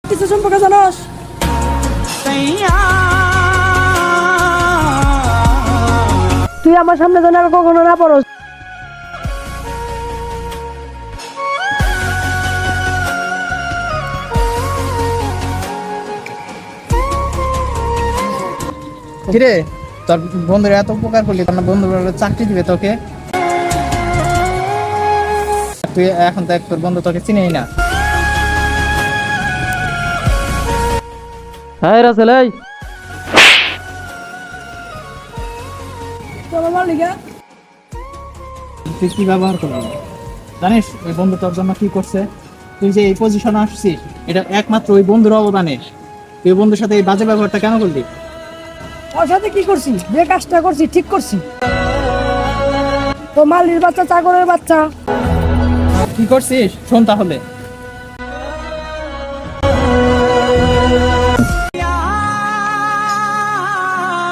কিছু সম্পর্কে জানোস? তুই আমার সামনে যেন আর কখনো না পড়স। কিরে তোর বন্ধুরা এত উপকার করলি, তোর বন্ধুরা চাকরি দিবে তোকে? তুই এখন তো তোর বন্ধু তোকে চিনেই না। হ্যাঁ রাসেল, এই তুই কি ব্যবহার করবি জানিস? ওই বন্ধু তোর জন্য কি করছে? তুই যে এই পজিশনে আসছিস এটা একমাত্র ওই বন্ধুর অবদানে। তুই ওই বন্ধুর সাথে এই বাজে ব্যবহারটা কেন করলি? ওর সাথে কি করছি? যে কাজটা করছি ঠিক করছি। তো মালির বাচ্চা, চাকরের বাচ্চা। কি করছিস শোন তাহলে।